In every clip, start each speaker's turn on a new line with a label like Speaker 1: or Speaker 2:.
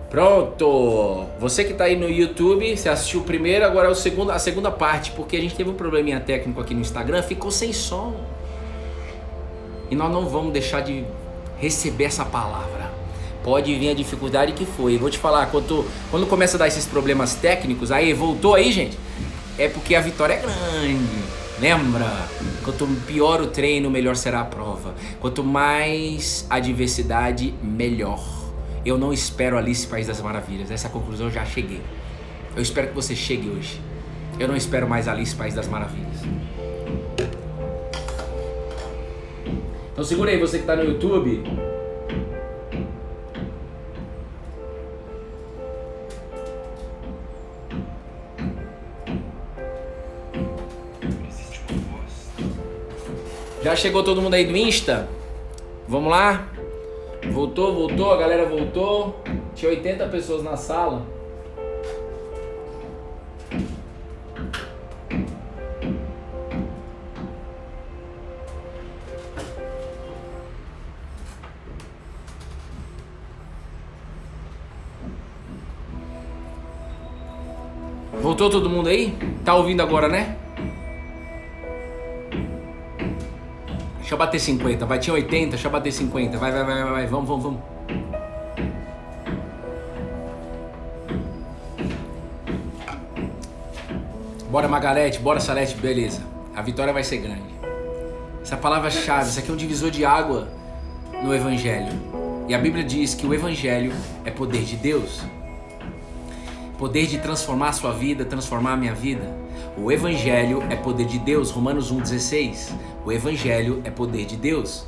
Speaker 1: Pronto! Você que tá aí no YouTube, você assistiu o primeiro, agora é a segunda parte, porque a gente teve um probleminha técnico aqui no Instagram, ficou sem som. E nós não vamos deixar de receber essa palavra. Pode vir a dificuldade que for. Eu vou te falar, quando começa a dar esses problemas técnicos, aí voltou aí, gente, é porque a vitória é grande. Lembra? Quanto pior o treino, melhor será a prova. Quanto mais adversidade, melhor. Eu não espero Alice País das Maravilhas. Essa conclusão eu já cheguei. Eu espero que você chegue hoje. Eu não espero mais Alice País das Maravilhas. Então segura aí, você que tá no YouTube. Já chegou todo mundo aí do Insta? Vamos lá? Voltou, a galera voltou. Tinha 80 pessoas na sala. Voltou todo mundo aí? Tá ouvindo agora, né? Deixa eu bater 50, vai, tinha 80, deixa eu bater 50, vai, vamos. Bora Magalete, bora Salete, beleza. A vitória vai ser grande. Essa palavra-chave, isso aqui é um divisor de água no Evangelho. E a Bíblia diz que o Evangelho é poder de Deus. Poder de transformar a sua vida, transformar a minha vida. O Evangelho é poder de Deus, Romanos 1,16. O Evangelho é poder de Deus.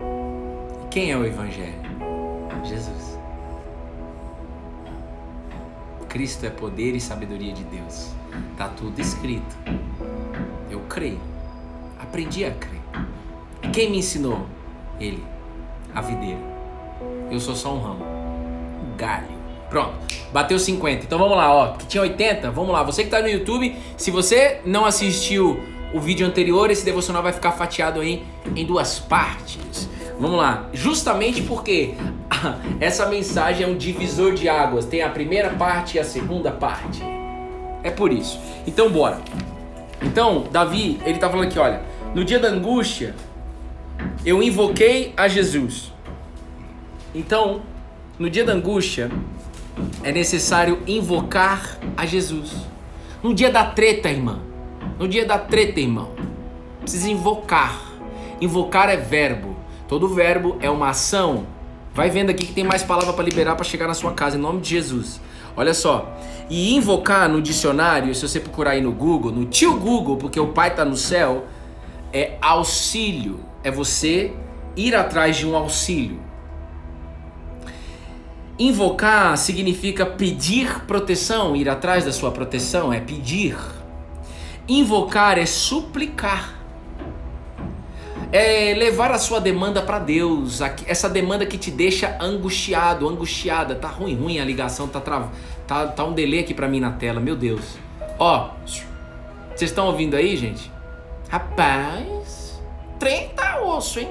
Speaker 1: E quem é o Evangelho? Jesus. Cristo é poder e sabedoria de Deus. Está tudo escrito. Eu creio. Aprendi a crer. E quem me ensinou? Ele, a videira. Eu sou só um ramo, um galho. Pronto, bateu 50. Então vamos lá, ó. Que tinha 80, vamos lá. Você que tá no YouTube, se você não assistiu o vídeo anterior, esse devocional vai ficar fatiado aí em duas partes. Vamos lá. Justamente porque essa mensagem é um divisor de águas. Tem a primeira parte e a segunda parte. É por isso. Então bora. Então, Davi, ele tá falando aqui, olha. No dia da angústia, eu invoquei a Jesus. Então, no dia da angústia, é necessário invocar a Jesus. No dia da treta, irmã. No dia da treta, irmão. Precisa invocar. Invocar é verbo. Todo verbo é uma ação. Vai vendo aqui que tem mais palavra para liberar para chegar na sua casa, em nome de Jesus. Olha só. E invocar no dicionário, se você procurar aí no Google, no tio Google, porque o pai tá no céu, é auxílio. É você ir atrás de um auxílio. Invocar significa pedir proteção, ir atrás da sua proteção, é pedir. Invocar é suplicar. É levar a sua demanda para Deus, essa demanda que te deixa angustiado, angustiada. Tá ruim a ligação, tá um delay aqui para mim na tela, meu Deus. Ó, vocês estão ouvindo aí, gente? Rapaz, 30 osso, hein?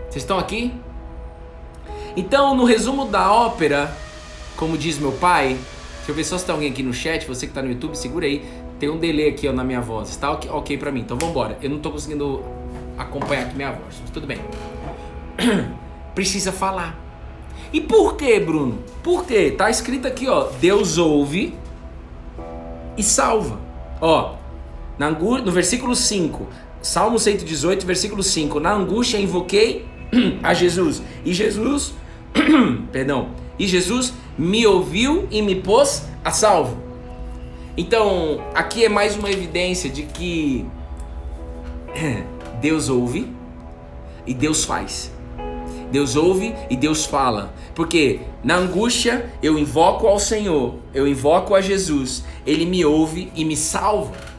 Speaker 1: Vocês estão aqui? Então, no resumo da ópera, como diz meu pai, deixa eu ver só se tem alguém aqui no chat, você que tá no YouTube, segura aí. Tem um delay aqui ó, na minha voz, tá ok pra mim, então vambora. Eu não tô conseguindo acompanhar aqui minha voz, mas tudo bem. Precisa falar. E por quê, Bruno? Por quê? Tá escrito aqui, ó, Deus ouve e salva. Ó, no versículo 5, Salmo 118, versículo 5, na angústia invoquei a Jesus, e Jesus me ouviu e me pôs a salvo. Então, aqui é mais uma evidência de que Deus ouve e Deus faz. Deus ouve e Deus fala. Porque na angústia eu invoco ao Senhor, eu invoco a Jesus, Ele me ouve e me salva.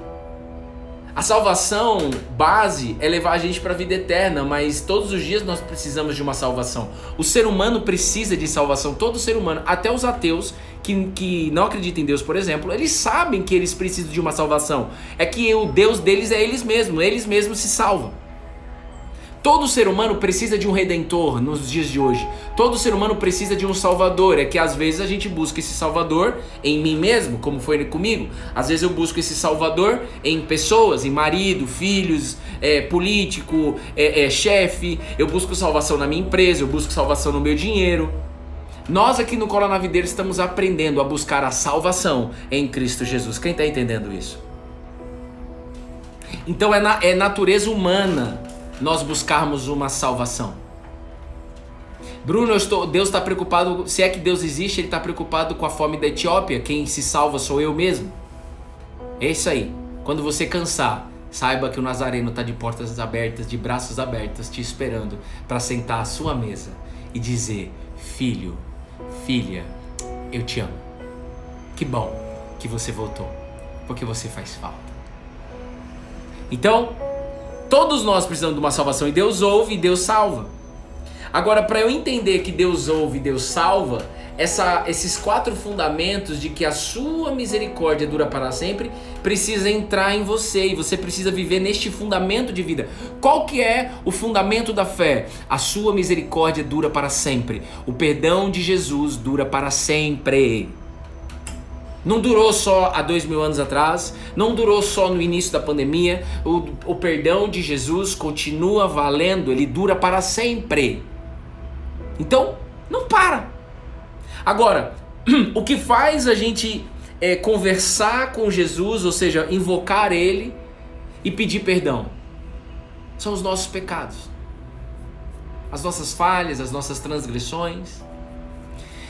Speaker 1: A salvação base é levar a gente para a vida eterna, mas todos os dias nós precisamos de uma salvação. O ser humano precisa de salvação, todo ser humano, até os ateus que não acreditam em Deus, por exemplo, eles sabem que eles precisam de uma salvação. É que o Deus deles é eles mesmos se salvam. Todo ser humano precisa de um redentor nos dias de hoje. Todo ser humano precisa de um salvador. É que às vezes a gente busca esse salvador em mim mesmo, como foi comigo. Às vezes eu busco esse salvador em pessoas, em marido, filhos, político, chefe. Eu busco salvação na minha empresa, eu busco salvação no meu dinheiro. Nós aqui no Cola na Videira estamos aprendendo a buscar a salvação em Cristo Jesus. Quem está entendendo isso? Então é natureza humana nós buscarmos uma salvação. Bruno, Deus está preocupado, se é que Deus existe, Ele está preocupado com a fome da Etiópia. Quem se salva sou eu mesmo. É isso aí. Quando você cansar, saiba que o Nazareno está de portas abertas, de braços abertos, te esperando para sentar à sua mesa e dizer: filho, filha, eu te amo. Que bom que você voltou, porque você faz falta. Então, todos nós precisamos de uma salvação, e Deus ouve e Deus salva. Agora, para eu entender que Deus ouve e Deus salva, esses 4 fundamentos de que a sua misericórdia dura para sempre, precisa entrar em você, e você precisa viver neste fundamento de vida. Qual que é o fundamento da fé? A sua misericórdia dura para sempre. O perdão de Jesus dura para sempre. Não durou só há 2000 anos atrás, não durou só no início da pandemia. O perdão de Jesus continua valendo, ele dura para sempre. Então, não para. Agora, o que faz a gente conversar com Jesus, ou seja, invocar ele e pedir perdão, são os nossos pecados, as nossas falhas, as nossas transgressões.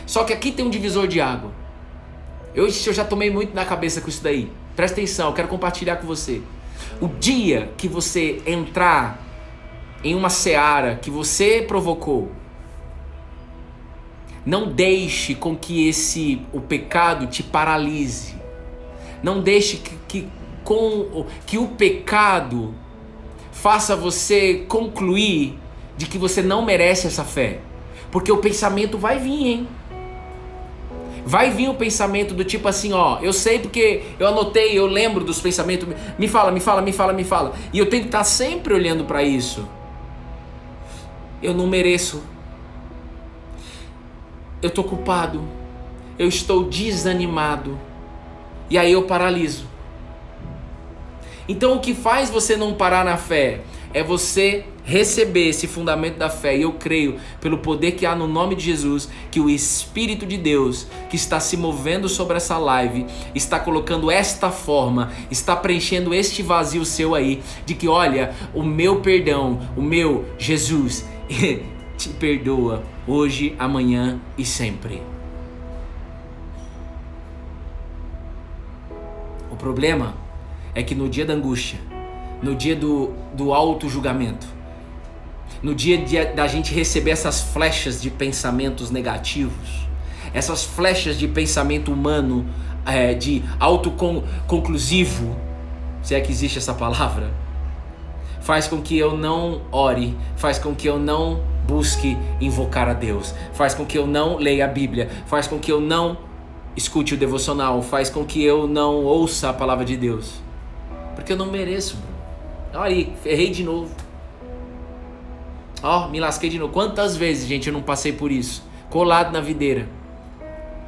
Speaker 1: Só que aqui tem um divisor de água. Eu já tomei muito na cabeça com isso daí. Presta atenção, eu quero compartilhar com você. O dia que você entrar em uma seara que você provocou, não deixe com que o pecado te paralise. Não deixe que o pecado faça você concluir de que você não merece essa fé. Porque o pensamento vai vir, hein? Vai vir o pensamento do tipo assim, ó, eu sei porque eu anotei, eu lembro dos pensamentos, me fala. E eu tenho que estar sempre olhando para isso. Eu não mereço. Eu estou culpado. Eu estou desanimado. E aí eu paraliso. Então o que faz você não parar na fé é você receber esse fundamento da fé. E eu creio, pelo poder que há no nome de Jesus, que o Espírito de Deus que está se movendo sobre essa live, está colocando esta forma, está preenchendo este vazio seu aí, de que olha, o meu perdão, o meu Jesus te perdoa hoje, amanhã e sempre. O problema é que no dia da angústia, no dia do auto-julgamento, no dia da gente receber essas flechas de pensamentos negativos, essas flechas de pensamento humano, de autoconclusivo, se é que existe essa palavra, faz com que eu não ore, faz com que eu não busque invocar a Deus, faz com que eu não leia a Bíblia, faz com que eu não escute o devocional, faz com que eu não ouça a palavra de Deus, porque eu não mereço, Bruno. Olha aí, errei de novo. Me lasquei de novo. Quantas vezes, gente, eu não passei por isso? Colado na videira.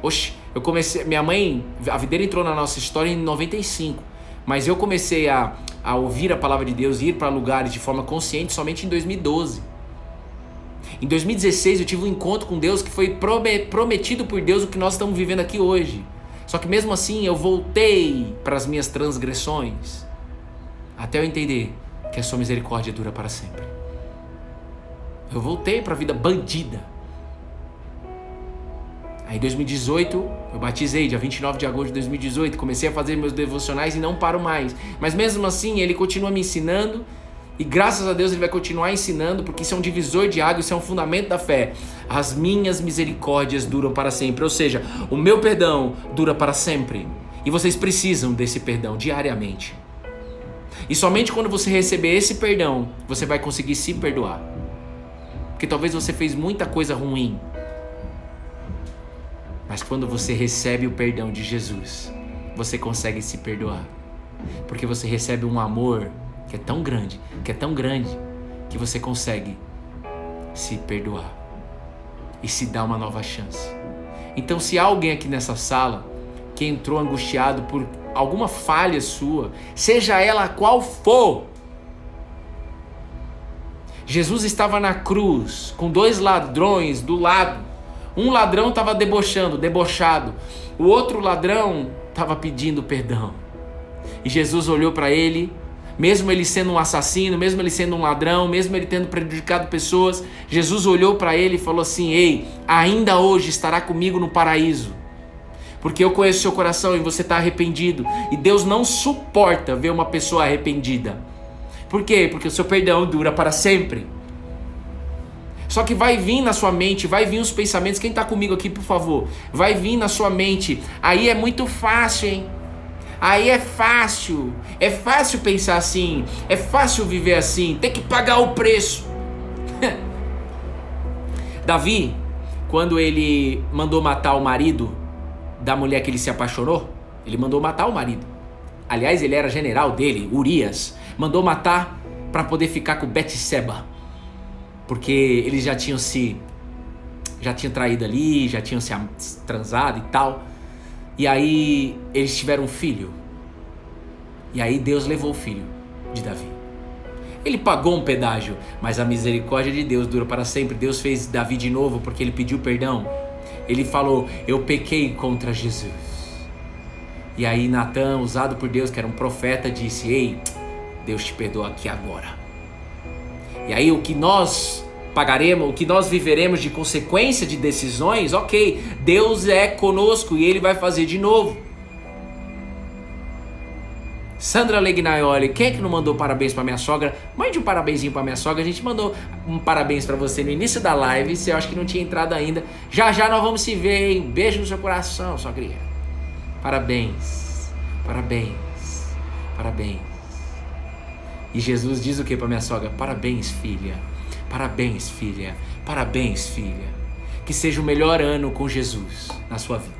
Speaker 1: Oxe, eu comecei... Minha mãe... A videira entrou na nossa história em 95. Mas eu comecei a ouvir a palavra de Deus, ir para lugares de forma consciente somente em 2012. Em 2016 eu tive um encontro com Deus que foi prometido por Deus o que nós estamos vivendo aqui hoje. Só que mesmo assim eu voltei para as minhas transgressões. Até eu entender que a sua misericórdia dura para sempre. Eu voltei para a vida bandida. Aí em 2018, eu batizei, dia 29 de agosto de 2018, comecei a fazer meus devocionais e não paro mais. Mas mesmo assim, ele continua me ensinando e graças a Deus ele vai continuar ensinando, porque isso é um divisor de água, isso é um fundamento da fé. As minhas misericórdias duram para sempre, ou seja, o meu perdão dura para sempre. E vocês precisam desse perdão diariamente. E somente quando você receber esse perdão, você vai conseguir se perdoar. Porque talvez você fez muita coisa ruim. Mas quando você recebe o perdão de Jesus, você consegue se perdoar. Porque você recebe um amor que é tão grande, que que você consegue se perdoar e se dar uma nova chance. Então, se há alguém aqui nessa sala que entrou angustiado por alguma falha sua, seja ela qual for, Jesus estava na cruz com 2 ladrões do lado. Um ladrão estava debochado. O outro ladrão estava pedindo perdão. E Jesus olhou para ele, mesmo ele sendo um assassino, mesmo ele sendo um ladrão, mesmo ele tendo prejudicado pessoas, Jesus olhou para ele e falou assim: ei, ainda hoje estará comigo no paraíso, porque eu conheço seu coração e você está arrependido. E Deus não suporta ver uma pessoa arrependida. Por quê? Porque o seu perdão dura para sempre. Só que vai vir na sua mente, vai vir os pensamentos. Quem está comigo aqui, por favor? Vai vir na sua mente: aí é muito fácil, hein? Aí é fácil pensar assim, é fácil viver assim, tem que pagar o preço. Davi, quando ele mandou matar o marido da mulher que ele se apaixonou, ele mandou matar o marido. Aliás, ele era general dele, Urias, mandou matar para poder ficar com Betseba, porque eles já tinham traído ali, já tinham se transado e tal. E aí eles tiveram um filho. E aí Deus levou o filho de Davi. Ele pagou um pedágio, mas a misericórdia de Deus dura para sempre. Deus fez Davi de novo porque ele pediu perdão. Ele falou: eu pequei contra Jesus. E aí Natã, usado por Deus, que era um profeta, disse: ei, Deus te perdoa aqui agora. E aí o que nós pagaremos, o que nós viveremos de consequência de decisões, ok, Deus é conosco e Ele vai fazer de novo. Sandra Legnaioli, quem é que não mandou parabéns para minha sogra? Mande um parabenzinho para minha sogra. A gente mandou um parabéns para você no início da live, você acha que não tinha entrado ainda. Já já nós vamos se ver, hein? Beijo no seu coração, sogrinha. Parabéns, parabéns, parabéns. E Jesus diz o que para minha sogra? Parabéns, filha. Parabéns, filha. Parabéns, filha. Que seja o melhor ano com Jesus na sua vida.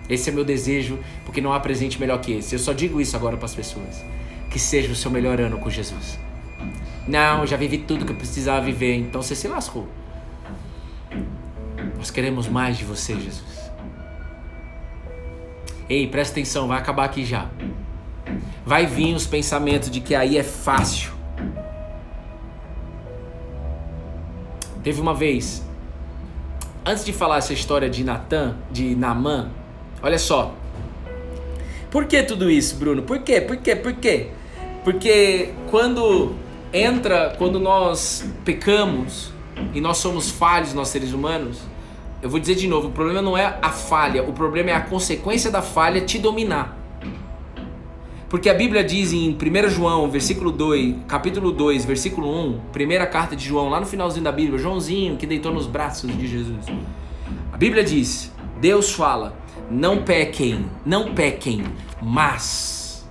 Speaker 1: Esse é meu desejo, porque não há presente melhor que esse. Eu só digo isso agora para as pessoas. Que seja o seu melhor ano com Jesus. Não, eu já vivi tudo que eu precisava viver, então você se lascou. Nós queremos mais de você, Jesus. Ei, presta atenção, vai acabar aqui já. Vai vir os pensamentos de que aí é fácil. Teve uma vez, antes de falar essa história de Naamã, olha só. Por que tudo isso, Bruno? Por quê? Porque quando nós pecamos e nós somos falhos, nós seres humanos, eu vou dizer de novo, o problema não é a falha, o problema é a consequência da falha te dominar. Porque a Bíblia diz em 1 João, capítulo 2, versículo 1, primeira carta de João, lá no finalzinho da Bíblia, Joãozinho que deitou nos braços de Jesus. A Bíblia diz, Deus fala: não pequem, mas,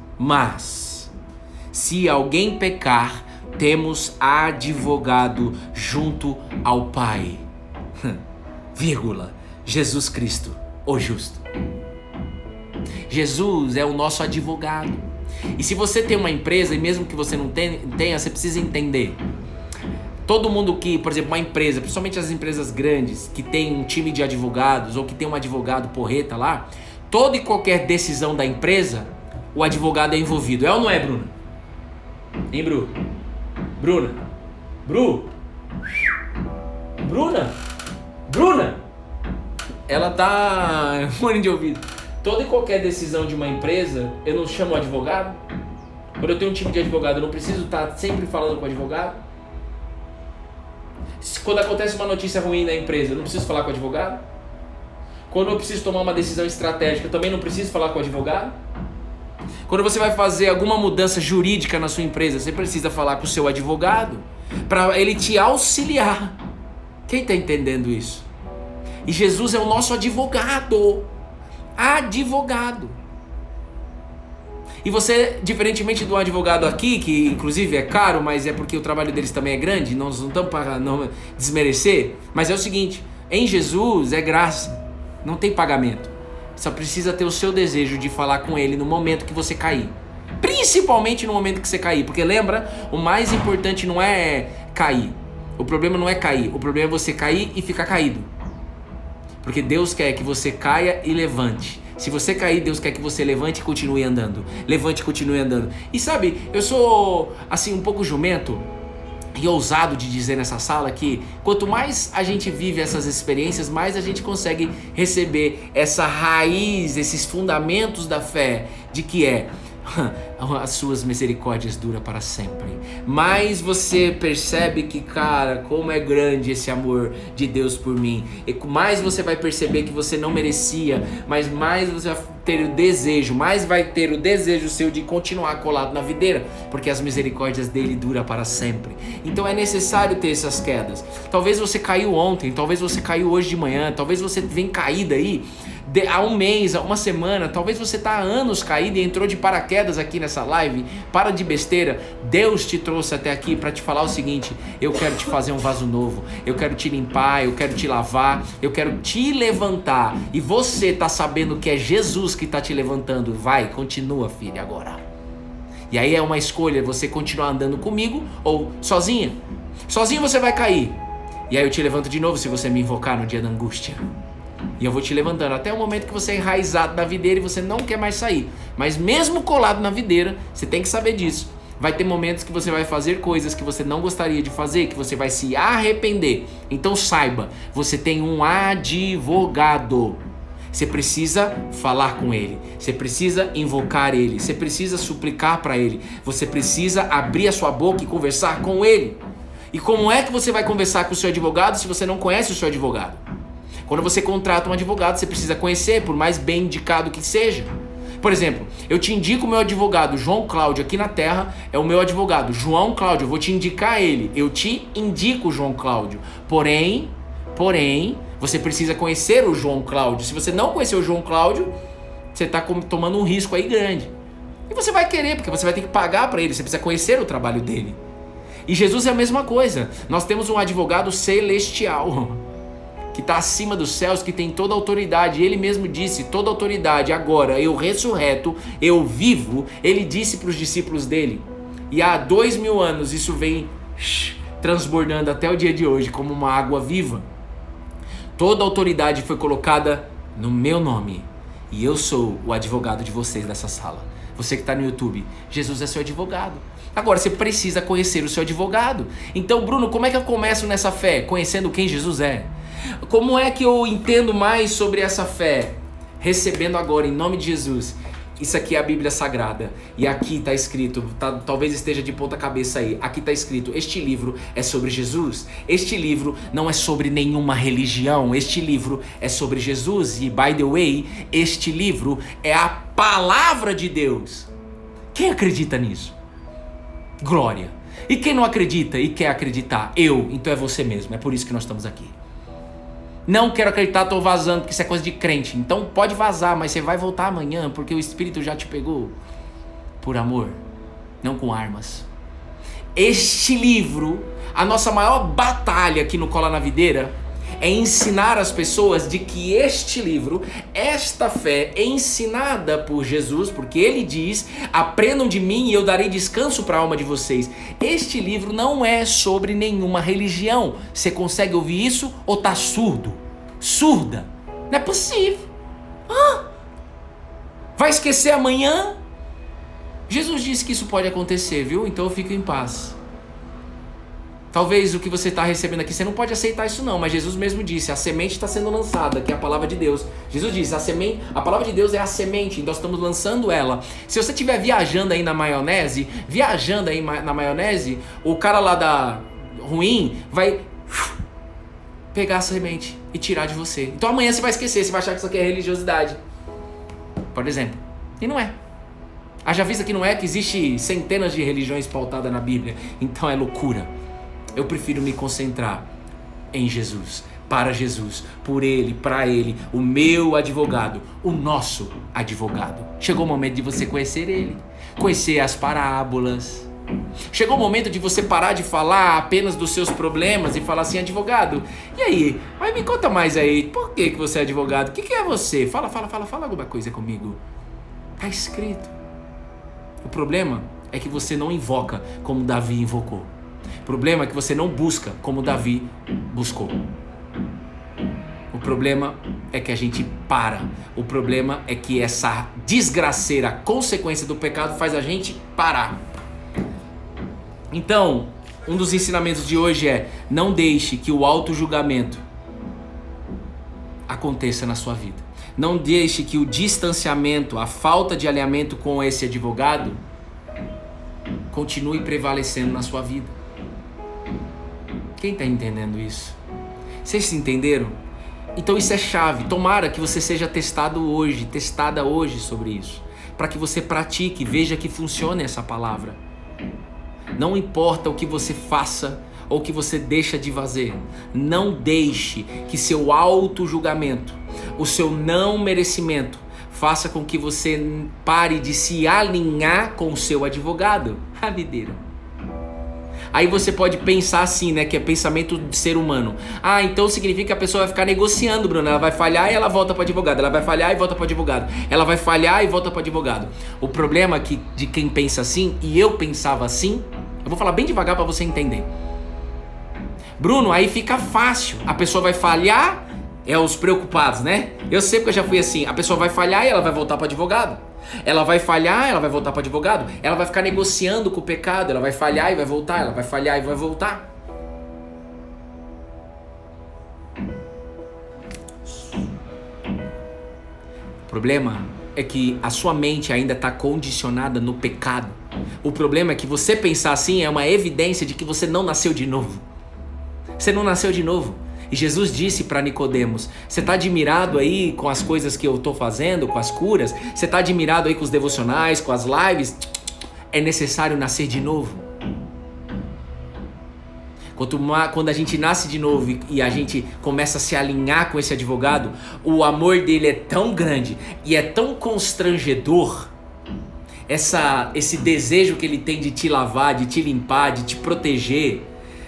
Speaker 1: se alguém pecar, temos advogado junto ao Pai, Jesus Cristo, o justo. Jesus é o nosso advogado. E se você tem uma empresa, e mesmo que você não tenha, você precisa entender. Todo mundo que, por exemplo, uma empresa, principalmente as empresas grandes, que tem um time de advogados, ou que tem um advogado porreta lá, toda e qualquer decisão da empresa, o advogado é envolvido. É ou não é, Bruna? Hein, Bru? Bruna? Bruna? Ela tá fone de ouvido. Toda e qualquer decisão de uma empresa, eu não chamo o advogado? Quando eu tenho um time de advogado, eu não preciso estar sempre falando com o advogado? Quando acontece uma notícia ruim na empresa, eu não preciso falar com o advogado? Quando eu preciso tomar uma decisão estratégica, eu também não preciso falar com o advogado? Quando você vai fazer alguma mudança jurídica na sua empresa, você precisa falar com o seu advogado para ele te auxiliar. Quem está entendendo isso? E Jesus é o nosso advogado. E você, diferentemente do advogado aqui, que inclusive é caro, mas é porque o trabalho deles também é grande, nós não estamos para não desmerecer, mas é o seguinte, em Jesus é graça, não tem pagamento. Só precisa ter o seu desejo de falar com Ele no momento que você cair. Principalmente no momento que você cair, porque lembra, o mais importante não é cair. O problema não é cair, o problema é você cair e ficar caído. Porque Deus quer que você caia e levante. Se você cair, Deus quer que você levante e continue andando. Levante e continue andando. E sabe, eu sou assim um pouco jumento e ousado de dizer nessa sala que quanto mais a gente vive essas experiências, mais a gente consegue receber essa raiz, esses fundamentos da fé, de que as suas misericórdias duram para sempre. Mais você percebe que, cara, como é grande esse amor de Deus por mim. E mais você vai perceber que você não merecia, mas mais você vai ter o desejo, mais vai ter o desejo seu de continuar colado na videira, porque as misericórdias dele duram para sempre. Então é necessário ter essas quedas. Talvez você caiu ontem, talvez você caiu hoje de manhã, talvez você venha caído aí há um mês, há uma semana, talvez você está há anos caído e entrou de paraquedas aqui nessa live. Para de besteira. Deus te trouxe até aqui para te falar o seguinte: eu quero te fazer um vaso novo, eu quero te limpar, eu quero te lavar, eu quero te levantar. E você está sabendo que é Jesus que está te levantando. Vai, continua, filha, agora. E aí é uma escolha, você continuar andando comigo ou sozinha. Sozinho você vai cair, e aí eu te levanto de novo se você me invocar no dia da angústia. E eu vou te levantando até o momento que você é enraizado na videira e você não quer mais sair. Mas mesmo colado na videira, você tem que saber disso. Vai ter momentos que você vai fazer coisas que você não gostaria de fazer, que você vai se arrepender. Então saiba, você tem um advogado. Você precisa falar com ele, você precisa invocar ele, você precisa suplicar para ele, você precisa abrir a sua boca e conversar com ele. E como é que você vai conversar com o seu advogado se você não conhece o seu advogado? Quando você contrata um advogado, você precisa conhecer, por mais bem indicado que seja. Por exemplo, eu te indico o meu advogado, João Cláudio, aqui na Terra, é o meu advogado, João Cláudio, eu vou te indicar ele, eu te indico o João Cláudio. Porém, você precisa conhecer o João Cláudio. Se você não conhecer o João Cláudio, você está tomando um risco aí grande. E você vai querer, porque você vai ter que pagar para ele, você precisa conhecer o trabalho dele. E Jesus é a mesma coisa, nós temos um advogado celestial, que está acima dos céus, que tem toda a autoridade. Ele mesmo disse, toda a autoridade, agora eu ressurreto, eu vivo. Ele disse para os discípulos dele. E há 2000 anos isso vem transbordando até o dia de hoje como uma água viva. Toda a autoridade foi colocada no meu nome. E eu sou o advogado de vocês dessa sala. Você que está no YouTube, Jesus é seu advogado. Agora você precisa conhecer o seu advogado. Então, Bruno, como é que eu começo nessa fé? Conhecendo quem Jesus é. Como é que eu entendo mais sobre essa fé? Recebendo agora, em nome de Jesus. Isso aqui é a Bíblia Sagrada. E aqui está escrito, talvez esteja de ponta cabeça aí. Aqui está escrito, este livro é sobre Jesus. Este livro não é sobre nenhuma religião. Este livro é sobre Jesus. E, by the way, este livro é a palavra de Deus. Quem acredita nisso? Glória. E quem não acredita e quer acreditar? Eu. Então é você mesmo. É por isso que nós estamos aqui. Não quero acreditar, estou vazando, porque isso é coisa de crente. Então pode vazar, mas você vai voltar amanhã, porque o Espírito já te pegou. Por amor, não com armas. Este livro, a nossa maior batalha aqui no Cola na Videira, é ensinar as pessoas de que este livro, esta fé é ensinada por Jesus, porque ele diz, aprendam de mim e eu darei descanso para a alma de vocês. Este livro não é sobre nenhuma religião. Você consegue ouvir isso ou tá surdo? Surda? Não é possível. Vai esquecer amanhã? Jesus disse que isso pode acontecer, viu? Então eu fico em paz. Talvez o que você está recebendo aqui, você não pode aceitar isso não, mas Jesus mesmo disse, a semente está sendo lançada, que é a palavra de Deus. Jesus disse, a palavra de Deus é a semente, nós estamos lançando ela. Se você estiver viajando aí na maionese, o cara lá da ruim vai pegar a semente e tirar de você. Então amanhã você vai esquecer, você vai achar que isso aqui é religiosidade, por exemplo. E não é. Haja vista que não é, que existe centenas de religiões pautadas na Bíblia, então é loucura. Eu prefiro me concentrar em Jesus, para Jesus, por Ele, para Ele, o meu advogado, o nosso advogado. Chegou o momento de você conhecer Ele, conhecer as parábolas. Chegou o momento de você parar de falar apenas dos seus problemas e falar assim, advogado, e aí? Mas me conta mais aí, por que você é advogado? O que é você? Fala alguma coisa comigo. Está escrito. O problema é que você não invoca como Davi invocou. O problema é que você não busca como Davi buscou. O problema é que a gente para. O problema é que essa desgraceira consequência do pecado faz a gente parar. Então, um dos ensinamentos de hoje é: não deixe que o auto-julgamento aconteça na sua vida. Não deixe que o distanciamento, a falta de alinhamento com esse advogado continue prevalecendo na sua vida. Quem está entendendo isso? Vocês se entenderam? Então isso é chave. Tomara que você seja testada hoje sobre isso, para que você pratique, veja que funcione essa palavra. Não importa o que você faça ou o que você deixa de fazer, não deixe que seu auto-julgamento, o seu não merecimento, faça com que você pare de se alinhar com o seu advogado. A videira. Aí você pode pensar assim, né? Que é pensamento de ser humano. Ah, então significa que a pessoa vai ficar negociando, Bruno. Ela vai falhar e ela volta para advogado. Ela vai falhar e volta para advogado. Ela vai falhar e volta para advogado. O problema é que de quem pensa assim, e eu pensava assim, eu vou falar bem devagar para você entender. Bruno, aí fica fácil. A pessoa vai falhar, é os preocupados, né? Eu sei porque eu já fui assim. A pessoa vai falhar e ela vai voltar para advogado. Ela vai falhar, ela vai voltar para advogado. Ela vai ficar negociando com o pecado. Ela vai falhar e vai voltar. Ela vai falhar e vai voltar. O problema é que a sua mente ainda está condicionada no pecado. O problema é que você pensar assim é uma evidência de que você não nasceu de novo. Você não nasceu de novo. E Jesus disse para Nicodemos: você está admirado aí com as coisas que eu estou fazendo, com as curas? Você está admirado aí com os devocionais, com as lives? É necessário nascer de novo. Quando a gente nasce de novo e a gente começa a se alinhar com esse advogado, o amor dele é tão grande e é tão constrangedor. Esse desejo que ele tem de te lavar, de te limpar, de te proteger,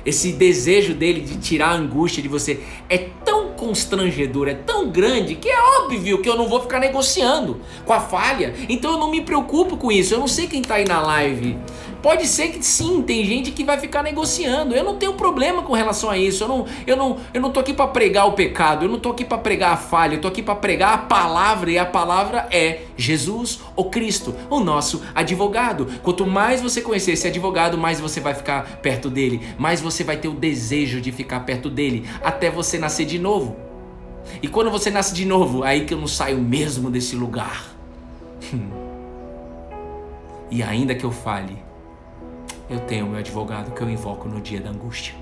Speaker 1: esse desejo dele de tirar a angústia de você é tão constrangedor, é tão grande, que é óbvio que eu não vou ficar negociando com a falha. Então eu não me preocupo com isso. Eu não sei quem tá aí na live. Pode ser que sim, tem gente que vai ficar negociando. Eu não tenho problema com relação a isso. Eu não tô aqui para pregar o pecado. Eu não tô aqui para pregar a falha. Eu tô aqui para pregar a palavra, e a palavra é Jesus, o Cristo, o nosso advogado. Quanto mais você conhecer esse advogado, mais você vai ficar perto dele, mais você vai ter o desejo de ficar perto dele, até você nascer de novo. E quando você nasce de novo, aí que eu não saio mesmo desse lugar. E ainda que eu fale, eu tenho meu advogado que eu invoco no dia da angústia.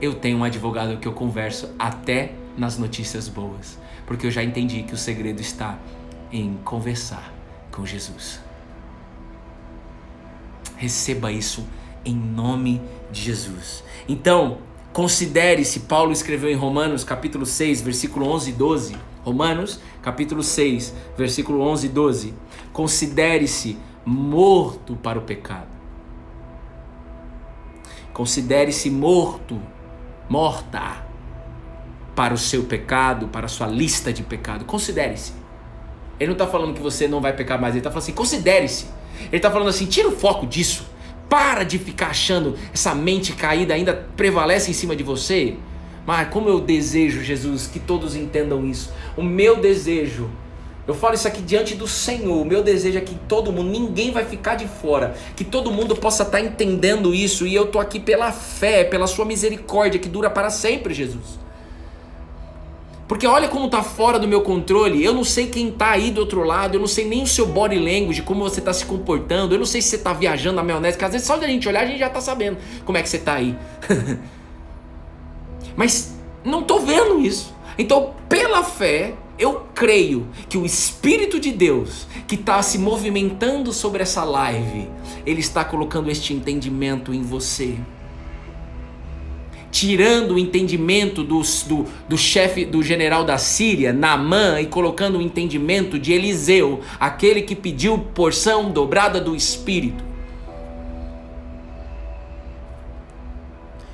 Speaker 1: Eu tenho um advogado que eu converso até nas notícias boas, porque eu já entendi que o segredo está em conversar com Jesus. Receba isso em nome de Jesus. Então, considere-se, Paulo escreveu em Romanos capítulo 6, versículo 11 e 12. Romanos capítulo 6, versículo 11 e 12. Considere-se morto para o pecado. Considere-se morta para o seu pecado, para a sua lista de pecado. Considere-se. Ele não está falando que você não vai pecar mais, ele está falando assim, considere-se. Ele está falando assim, tira o foco disso. Para de ficar achando essa mente caída ainda prevalece em cima de você. Mas como eu desejo, Jesus, que todos entendam isso. O meu desejo, eu falo isso aqui diante do Senhor, o meu desejo é que todo mundo, ninguém vai ficar de fora, que todo mundo possa estar entendendo isso, e eu estou aqui pela fé, pela sua misericórdia que dura para sempre, Jesus. Porque olha como está fora do meu controle, eu não sei quem está aí do outro lado, eu não sei nem o seu body language, como você está se comportando, eu não sei se você está viajando na maionese, porque às vezes só de a gente olhar a gente já está sabendo como é que você está aí. Mas não estou vendo isso. Então, pela fé, eu creio que o Espírito de Deus que está se movimentando sobre essa live, ele está colocando este entendimento em você. Tirando o entendimento do chefe, do general da Síria, Naamã, e colocando o entendimento de Eliseu, aquele que pediu porção dobrada do Espírito.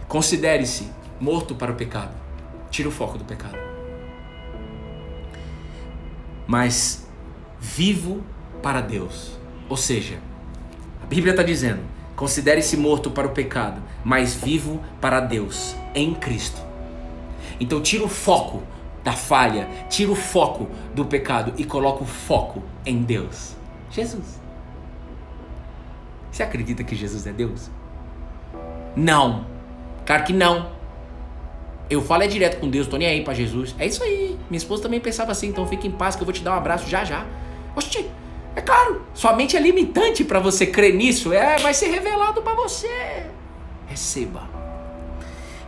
Speaker 1: Considere-se morto para o pecado. Tira o foco do pecado. Mas vivo para Deus. Ou seja, a Bíblia está dizendo, Considere-se morto para o pecado, mas vivo para Deus, em Cristo. Então tira o foco da falha, tira o foco do pecado e coloca o foco em Deus. Jesus. Você acredita que Jesus é Deus? Não. Claro que não. Eu falo direto com Deus, tô nem aí pra Jesus. É isso aí. Minha esposa também pensava assim, então fique em paz que eu vou te dar um abraço já já. Oxi, é claro, sua mente é limitante para você crer nisso. Vai ser revelado para você. Receba.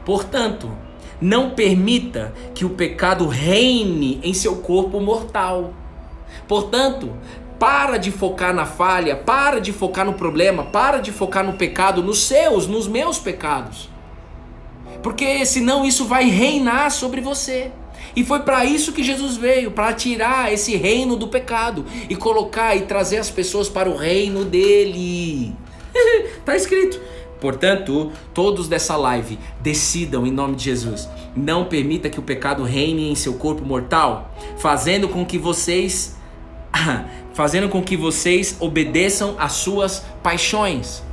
Speaker 1: Portanto, não permita que o pecado reine em seu corpo mortal. Portanto, para de focar na falha, para de focar no problema, para de focar no pecado, nos meus pecados. Porque senão isso vai reinar sobre você. E foi para isso que Jesus veio, para tirar esse reino do pecado e colocar e trazer as pessoas para o reino dele. Está escrito. Portanto, todos dessa live decidam em nome de Jesus. Não permita que o pecado reine em seu corpo mortal, fazendo com que vocês obedeçam às suas paixões.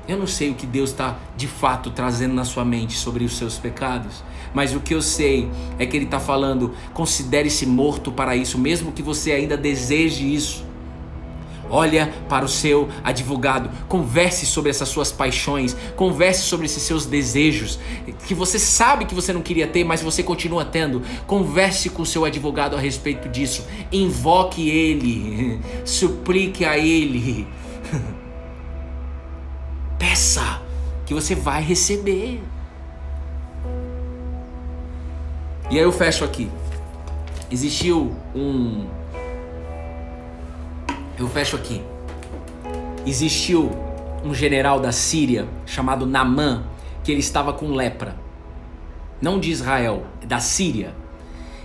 Speaker 1: Eu não sei o que Deus está de fato trazendo na sua mente sobre os seus pecados, mas o que eu sei é que Ele está falando, considere-se morto para isso, mesmo que você ainda deseje isso. Olha para o seu advogado, converse sobre essas suas paixões, converse sobre esses seus desejos, que você sabe que você não queria ter, mas você continua tendo. Converse com o seu advogado a respeito disso, invoque ele, suplique a ele. Peça, que você vai receber. E aí eu fecho aqui. Existiu um general da Síria chamado Naamã, que ele estava com lepra. Não de Israel, da Síria.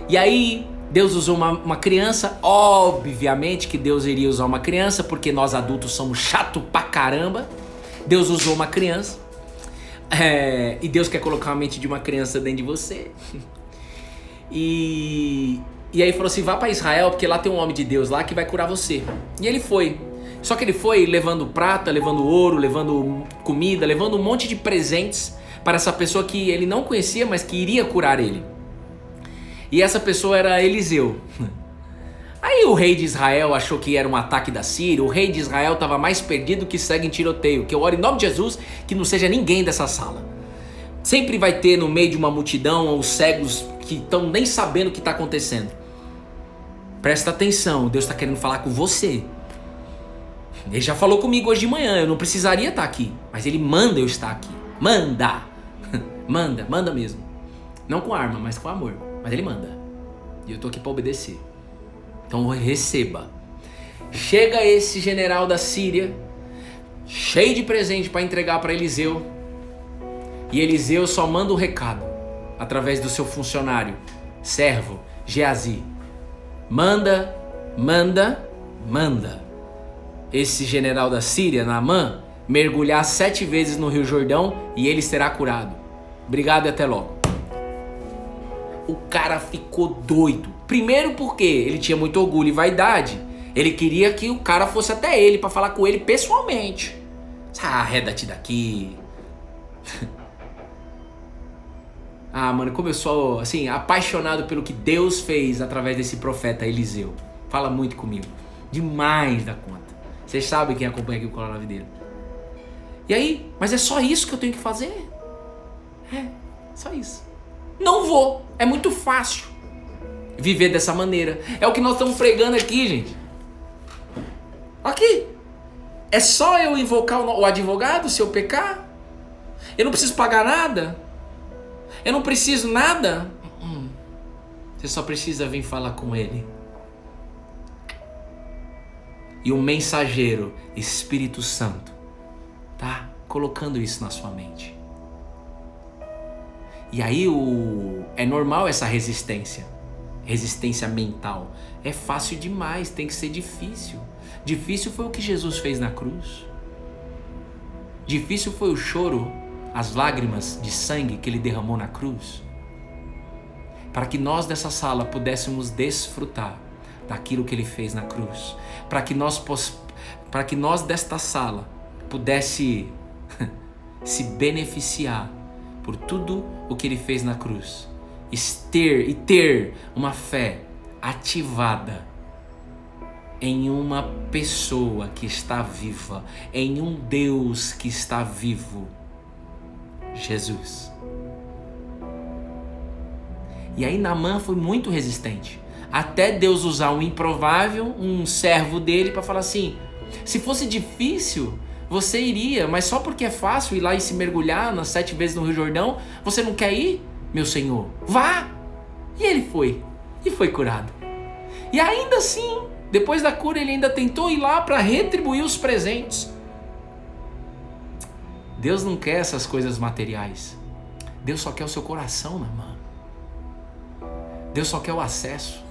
Speaker 1: E aí Deus usou uma criança. Obviamente que Deus iria usar uma criança, porque nós adultos somos chato pra caramba. Deus usou uma criança. E Deus quer colocar a mente de uma criança dentro de você. E aí falou assim, vá para Israel, porque lá tem um homem de Deus lá que vai curar você. E ele foi. Só que ele foi levando prata, levando ouro, levando comida, levando um monte de presentes para essa pessoa que ele não conhecia, mas que iria curar ele. E essa pessoa era Eliseu. Aí o rei de Israel achou que era um ataque da Síria. O rei de Israel estava mais perdido que segue em tiroteio. Que eu oro em nome de Jesus que não seja ninguém dessa sala. Sempre vai ter no meio de uma multidão os cegos que estão nem sabendo o que está acontecendo. Presta atenção, Deus está querendo falar com você. Ele já falou comigo hoje de manhã, eu não precisaria estar aqui, mas Ele manda eu estar aqui. Manda! Manda mesmo. Não com arma, mas com amor. Mas Ele manda. E eu estou aqui para obedecer. Então receba. Chega esse general da Síria, cheio de presente para entregar para Eliseu. E Eliseu só manda o recado através do seu funcionário, servo, Geazi. Manda esse general da Síria, Naamã, mergulhar 7 vezes no Rio Jordão e ele será curado. Obrigado e até logo. O cara ficou doido. Primeiro porque ele tinha muito orgulho e vaidade. Ele queria que o cara fosse até ele para falar com ele pessoalmente. Arreda-te daqui. Mano, como eu sou, assim, apaixonado pelo que Deus fez através desse profeta Eliseu. Fala muito comigo. Demais da conta. Vocês sabem quem acompanha aqui o canal da vida dele. E aí? Mas é só isso que eu tenho que fazer? Só isso. Não vou. É muito fácil viver dessa maneira. É o que nós estamos pregando aqui, gente. Aqui. É só eu invocar o advogado se eu pecar? Eu não preciso pagar nada? Eu não preciso nada? Você só precisa vir falar com Ele. E o mensageiro, Espírito Santo, tá colocando isso na sua mente. E aí é normal essa resistência mental. É fácil demais, tem que ser difícil. Difícil foi o que Jesus fez na cruz. Difícil foi o choro, as lágrimas de sangue que Ele derramou na cruz. Para que nós dessa sala pudéssemos desfrutar daquilo que Ele fez na cruz. Para que nós para que nós desta sala pudesse se beneficiar por tudo o que ele fez na cruz e ter uma fé ativada em uma pessoa que está viva, em um Deus que está vivo, Jesus. E aí Naamã foi muito resistente, até Deus usar um improvável, um servo dele, para falar assim: se fosse difícil, você iria, mas só porque é fácil ir lá e se mergulhar nas 7 vezes no Rio Jordão, você não quer ir, meu Senhor? Vá! E ele foi, e foi curado. E ainda assim, depois da cura, ele ainda tentou ir lá para retribuir os presentes. Deus não quer essas coisas materiais. Deus só quer o seu coração, Naamã. Deus só quer o acesso,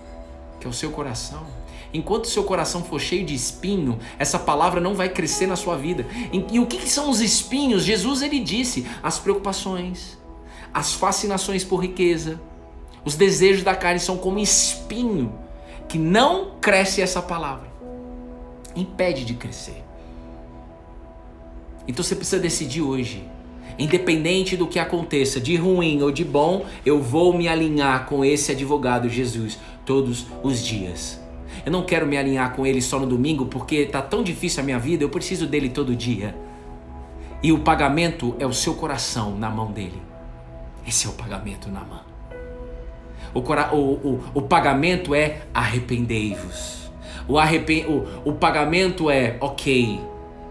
Speaker 1: que é o seu coração. Enquanto o seu coração for cheio de espinho, essa palavra não vai crescer na sua vida. E o que são os espinhos? Jesus, ele disse: as preocupações, as fascinações por riqueza, os desejos da carne são como espinho que não cresce essa palavra. Impede de crescer. Então você precisa decidir hoje. Independente do que aconteça, de ruim ou de bom, eu vou me alinhar com esse advogado Jesus todos os dias. Eu não quero me alinhar com ele só no domingo, porque está tão difícil a minha vida, eu preciso dele todo dia. E o pagamento é o seu coração na mão dele. Esse é o pagamento, Naamã. O pagamento é arrependei-vos. O pagamento é, ok,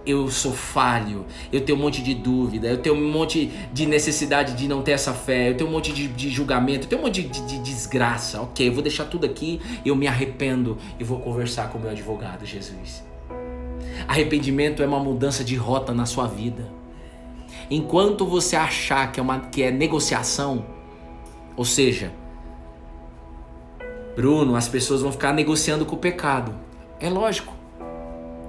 Speaker 1: eu sou falho, eu tenho um monte de dúvida, eu tenho um monte de necessidade de não ter essa fé, eu tenho um monte de julgamento, eu tenho um monte de desgraça. Ok, eu vou deixar tudo aqui, eu me arrependo e vou conversar com o meu advogado, Jesus. Arrependimento é uma mudança de rota na sua vida. Enquanto você achar que é negociação, ou seja, Bruno, as pessoas vão ficar negociando com o pecado. É lógico.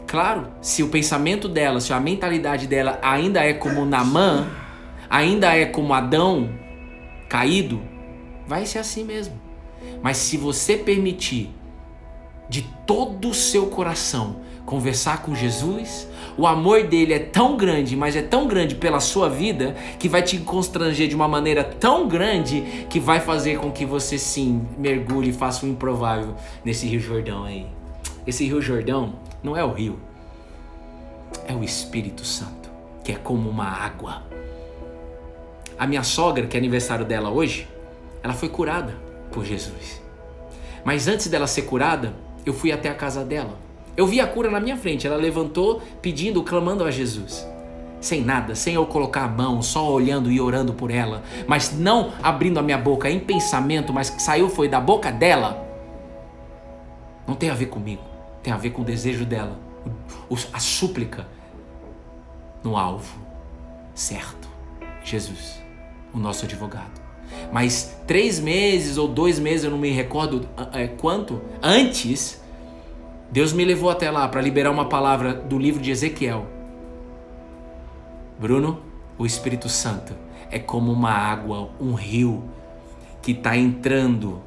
Speaker 1: Claro, se o pensamento dela, se a mentalidade dela ainda é como Naamã, ainda é como Adão caído, vai ser assim mesmo. Mas se você permitir de todo o seu coração conversar com Jesus, o amor dele é tão grande, mas é tão grande pela sua vida, que vai te constranger de uma maneira tão grande, que vai fazer com que você sim mergulhe e faça o improvável nesse Rio Jordão aí. Esse Rio Jordão não é o rio, é o Espírito Santo, que é como uma água. A minha sogra, que é aniversário dela hoje, ela foi curada por Jesus. Mas antes dela ser curada, eu fui até a casa dela. Eu vi a cura na minha frente, ela levantou pedindo, clamando a Jesus. Sem nada, sem eu colocar a mão, só olhando e orando por ela, mas não abrindo a minha boca em pensamento, mas que saiu foi da boca dela. Não tem a ver comigo. Tem a ver com o desejo dela, a súplica no alvo certo, Jesus, o nosso advogado. Mas 3 meses ou 2 meses, eu não me recordo quanto, antes, Deus me levou até lá para liberar uma palavra do livro de Ezequiel. Bruno, o Espírito Santo é como uma água, um rio que está entrando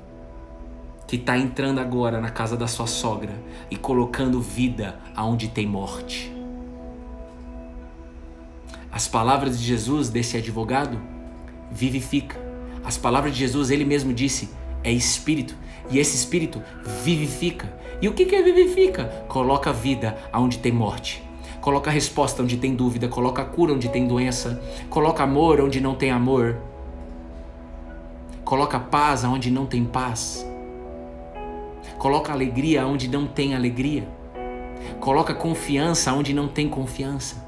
Speaker 1: agora na casa da sua sogra e colocando vida aonde tem morte. As palavras de Jesus, desse advogado, vivifica. As palavras de Jesus, ele mesmo disse, é espírito. E esse espírito vivifica. E o que é vivifica? Coloca vida aonde tem morte. Coloca resposta onde tem dúvida. Coloca cura onde tem doença. Coloca amor onde não tem amor. Coloca paz onde não tem paz. Coloca alegria onde não tem alegria. Coloca confiança onde não tem confiança.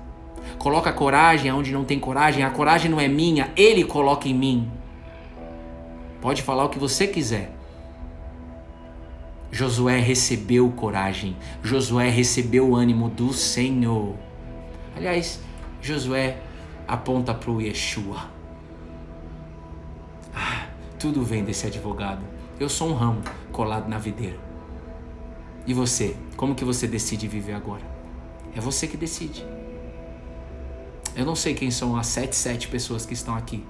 Speaker 1: Coloca coragem onde não tem coragem. A coragem não é minha, ele coloca em mim. Pode falar o que você quiser. Josué recebeu coragem. Josué recebeu o ânimo do Senhor. Aliás, Josué aponta para o Yeshua. Tudo vem desse advogado. Eu sou um ramo colado na videira. E você? Como que você decide viver agora? É você que decide. Eu não sei quem são as 77 pessoas que estão aqui.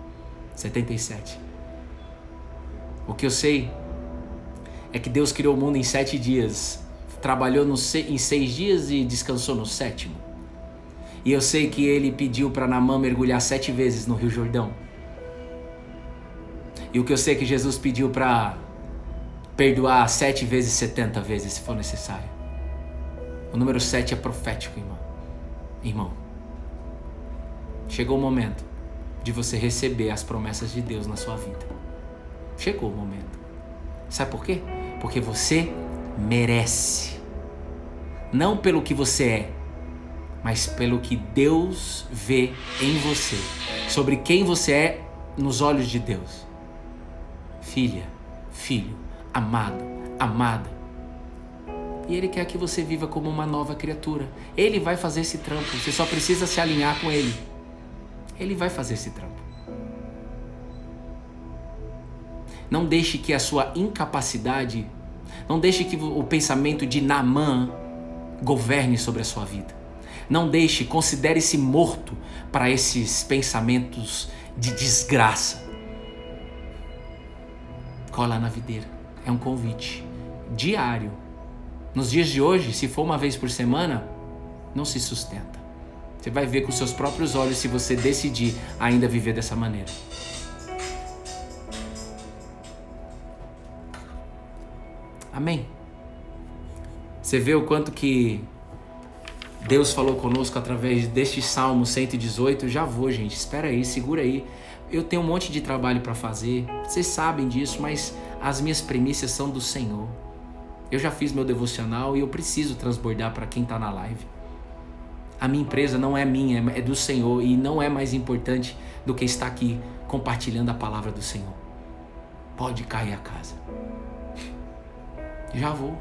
Speaker 1: 77. O que eu sei é que Deus criou o mundo em 7 dias. trabalhou em 6 dias e descansou no 7º. E eu sei que ele pediu para Naamã mergulhar 7 vezes no Rio Jordão. E o que eu sei é que Jesus pediu para perdoar 7 vezes 70 vezes, se for necessário. O número 7 é profético, irmão. Chegou o momento de você receber as promessas de Deus na sua vida. Chegou o momento. Sabe por quê? Porque você merece. Não pelo que você é, mas pelo que Deus vê em você. Sobre quem você é nos olhos de Deus. Filha, filho, amado, amada. E Ele quer que você viva como uma nova criatura. Ele vai fazer esse trampo. Você só precisa se alinhar com Ele. Ele vai fazer esse trampo. Não deixe que a sua incapacidade, não deixe que o pensamento de Naamã governe sobre a sua vida. Não deixe, considere-se morto para esses pensamentos de desgraça. Cola na videira. É um convite diário. Nos dias de hoje, se for uma vez por semana, não se sustenta. Você vai ver com seus próprios olhos se você decidir ainda viver dessa maneira. Amém? Você vê o quanto que Deus falou conosco através deste Salmo 118. Já vou, gente. Espera aí, segura aí. Eu tenho um monte de trabalho para fazer. Vocês sabem disso, mas as minhas premissas são do Senhor. Eu já fiz meu devocional e eu preciso transbordar para quem está na live. A minha empresa não é minha, é do Senhor e não é mais importante do que estar aqui compartilhando a palavra do Senhor. Pode cair a casa. Já vou.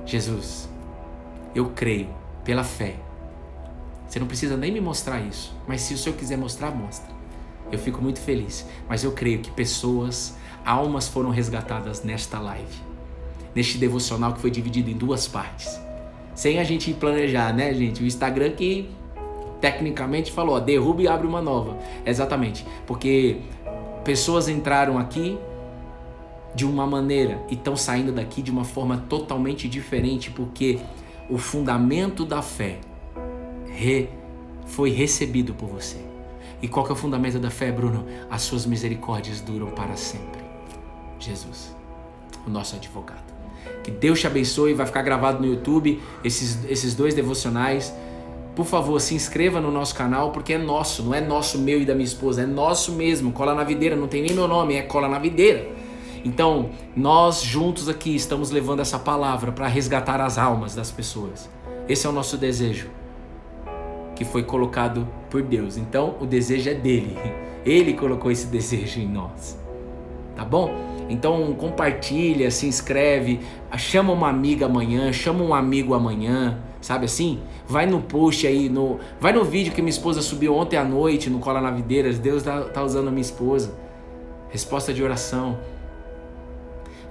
Speaker 1: Jesus, eu creio pela fé. Você não precisa nem me mostrar isso, mas se o Senhor quiser mostrar, mostra. Eu fico muito feliz, mas eu creio que pessoas, almas foram resgatadas nesta live, neste devocional que foi dividido em 2 partes. Sem a gente planejar, né, gente? O Instagram que tecnicamente falou, ó, derruba e abre uma nova. Exatamente, porque pessoas entraram aqui de uma maneira e estão saindo daqui de uma forma totalmente diferente, porque o fundamento da fé foi recebido por você. E qual que é o fundamento da fé, Bruno? As suas misericórdias duram para sempre. Jesus, o nosso advogado. Que Deus te abençoe, vai ficar gravado no YouTube esses 2 devocionais. Por favor, se inscreva no nosso canal, porque é nosso, não é nosso, meu e da minha esposa, é nosso mesmo. Cola na Videira, não tem nem meu nome, é Cola na Videira. Então, nós juntos aqui estamos levando essa palavra para resgatar as almas das pessoas. Esse é o nosso desejo, que foi colocado por Deus. Então, o desejo é dele. Ele colocou esse desejo em nós. Tá bom? Então, compartilha, se inscreve, chama uma amiga amanhã, chama um amigo amanhã, sabe assim? Vai no post aí, vai no vídeo que minha esposa subiu ontem à noite no Cola na Videiras. Deus tá usando a minha esposa. Resposta de oração.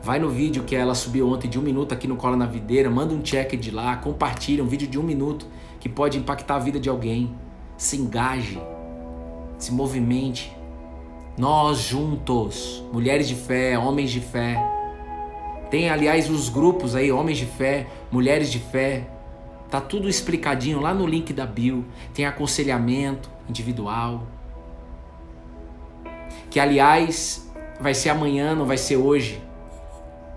Speaker 1: Vai no vídeo que ela subiu ontem de 1 minuto aqui no Cola na Videira, manda um check de lá, compartilha um vídeo de 1 minuto que pode impactar a vida de alguém. Se engaje, se movimente. Nós juntos, mulheres de fé, homens de fé. Tem, aliás, os grupos aí, homens de fé, mulheres de fé. Tá tudo explicadinho lá no link da bio. Tem aconselhamento individual. Que, aliás, vai ser amanhã, não vai ser hoje.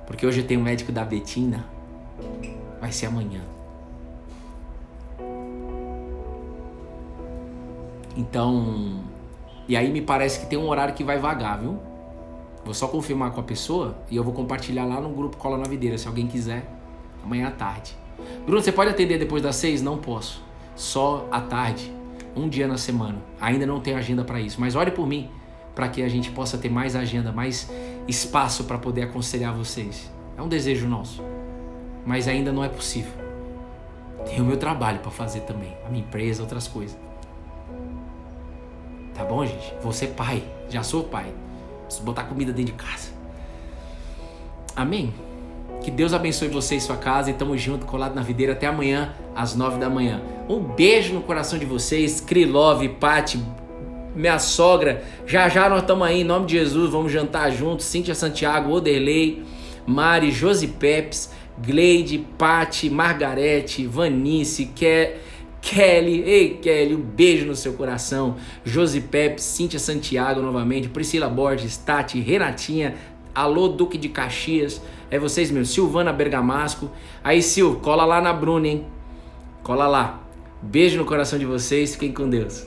Speaker 1: Porque hoje eu tenho o médico da Betina. Vai ser amanhã. Então, e aí me parece que tem um horário que vai vagar, viu? Vou só confirmar com a pessoa e eu vou compartilhar lá no grupo Cola na Videira, se alguém quiser, amanhã à tarde. Bruno, você pode atender depois das 6? Não posso. Só à tarde, um dia na semana. Ainda não tenho agenda para isso, mas ore por mim, para que a gente possa ter mais agenda, mais espaço para poder aconselhar vocês. É um desejo nosso, mas ainda não é possível. Tem o meu trabalho para fazer também, a minha empresa, outras coisas. Tá bom, gente? Vou ser pai, já sou pai. Preciso botar comida dentro de casa. Amém? Que Deus abençoe você e sua casa e tamo junto, colado na videira, até amanhã às 9 da manhã. Um beijo no coração de vocês, Krilov, Pati, minha sogra. Já nós estamos aí, em nome de Jesus, vamos jantar juntos. Cíntia Santiago, Oderley, Mari, Josi Pepes, Gleide, Pati, Margarete, Vanice, Kelly. Ei, Kelly, um beijo no seu coração. Josi Pepes, Cíntia Santiago novamente, Priscila Borges, Tati, Renatinha, alô Duque de Caxias, é vocês mesmo, Silvana Bergamasco. Aí, Sil, cola lá na Bruna, hein? Cola lá. Beijo no coração de vocês, fiquem com Deus.